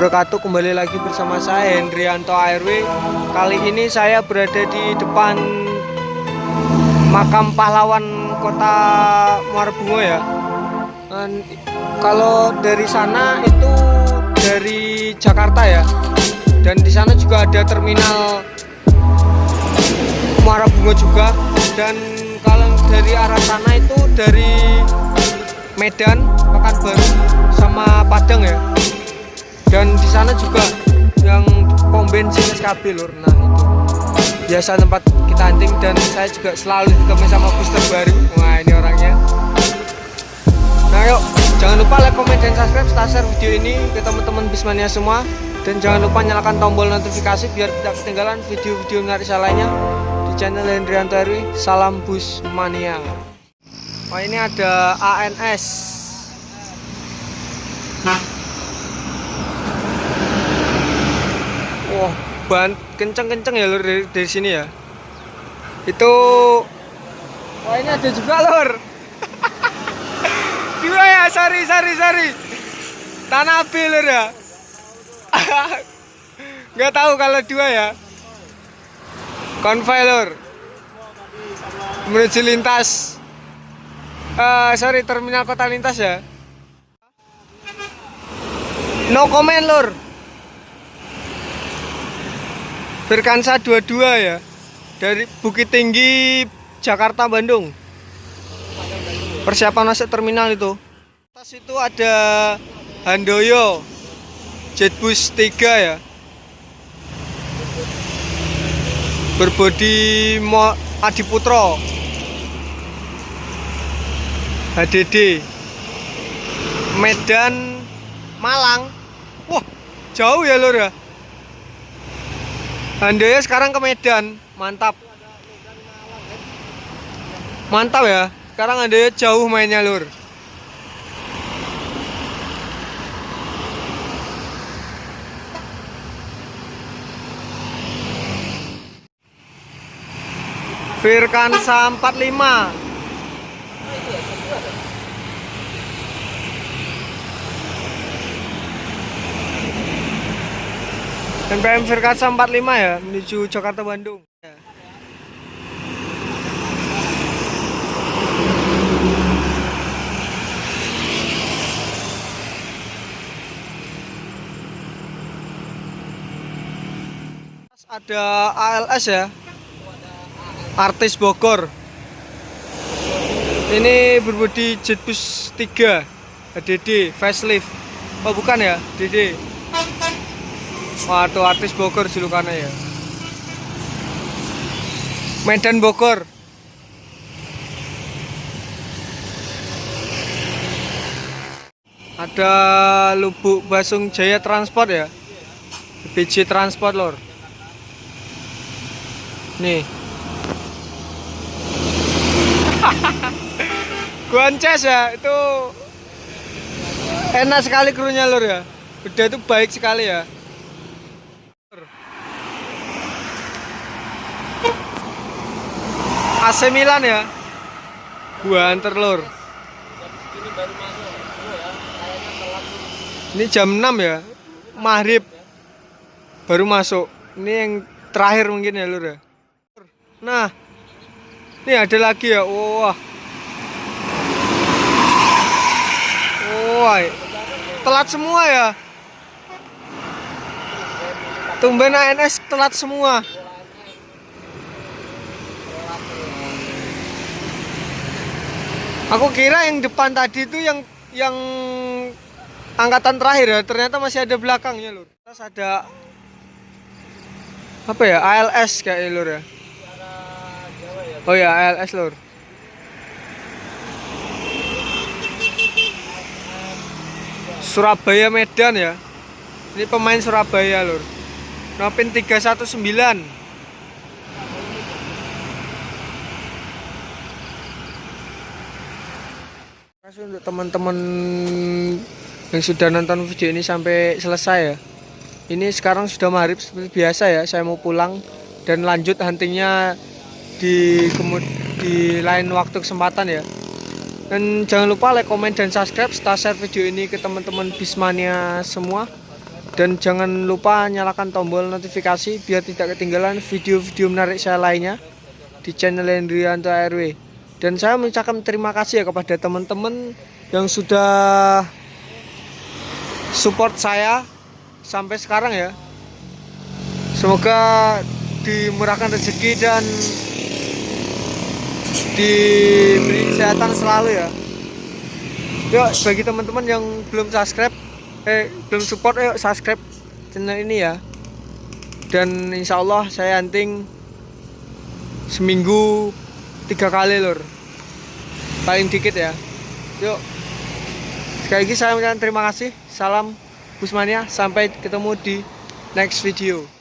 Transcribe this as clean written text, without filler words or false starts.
wabarakatuh. Kembali lagi bersama saya Hendrianto ARW. Kali ini saya berada di depan makam pahlawan kota Muara Bungo ya. Dan kalau dari sana itu dari Jakarta ya. Dan di sana juga ada terminal Muara Bungo juga. Dan kalau dari arah sana itu dari Medan, Pekanbaru sama Padang ya. Dan di sana juga yang pom bensin SKB lur. Nah itu biasa tempat kita hunting dan saya juga selalu ditemani sama bus terbaru. Wah ini orangnya. Nah yuk jangan lupa like, comment, dan subscribe serta share video ini ke teman-teman Bismania semua. Dan jangan lupa nyalakan tombol notifikasi biar tidak ketinggalan video-video menarik lainnya di channel Hendrianto ARW. Salam Busmania. Oh ini ada ANS. Wah, kenceng-kenceng ya lur dari sini ya. Itu, wah ini ada juga lur. Dua ya, sorry. Tanah B lur ya. Nggak tahu kalau dua ya. Konvoy lur. Menuju lintas. Sorry, terminal kota lintas ya. No comment lur. Firkansa 22 ya. Dari Bukit Tinggi Jakarta Bandung. Persiapan masuk terminal itu. Atas itu ada Handoyo Jetbus 3 ya. Berbodi Adiputro HDD Medan Malang. Wah jauh ya lur ya. Handoyo sekarang ke Medan. Mantap ya. Sekarang Handoyo jauh mainnya lur. Firkansa 45. NPM Firkansa 45 ya, menuju Jakarta Bandung. Ada ALS ya, Artis Bogor. Ini berbodi Jetbus 3 HDD facelift. Oh bukan ya, DD. Waduh, Artis Bogor julukannya ya. Medan Bogor. Ada Lubuk Basung Jaya Transport ya. BJ Transport lor. Nih. Gonces ya, itu enak sekali krunya lor ya. Beda itu baik sekali ya. AC Milan ya. Gua anter lur. Ini jam 6 ya. Maghrib baru masuk. Ini yang terakhir mungkin ya lur ya. Nah. Ini ada lagi ya. Wah. Wah. Telat semua ya. Tumben ANS telat semua. Aku kira yang depan tadi itu yang angkatan terakhir ya, ternyata masih ada belakangnya lur. Terus ada apa ya, ALS kayak lur ya. Oh ya ALS lur. Surabaya Medan ya. Ini pemain Surabaya lur. Nopin 319. Untuk teman-teman yang sudah nonton video ini sampai selesai ya. Ini sekarang sudah maghrib seperti biasa ya. Saya mau pulang dan lanjut huntingnya di lain waktu kesempatan ya. Dan jangan lupa like, comment, dan subscribe serta share video ini ke teman-teman Bismania semua. Dan jangan lupa nyalakan tombol notifikasi biar tidak ketinggalan video-video menarik saya lainnya di channel Hendrianto RW. Dan saya mengucapkan terima kasih ya kepada teman-teman yang sudah support saya sampai sekarang ya. Semoga dimurahkan rezeki dan diberi kesehatan selalu ya. Yuk, bagi teman-teman yang belum subscribe, belum support, ayo subscribe channel ini ya. Dan insya Allah saya hunting seminggu 3 kali lur, paling dikit ya. Yuk, sekali lagi saya mengucapkan terima kasih. Salam Busmania, sampai ketemu di next video.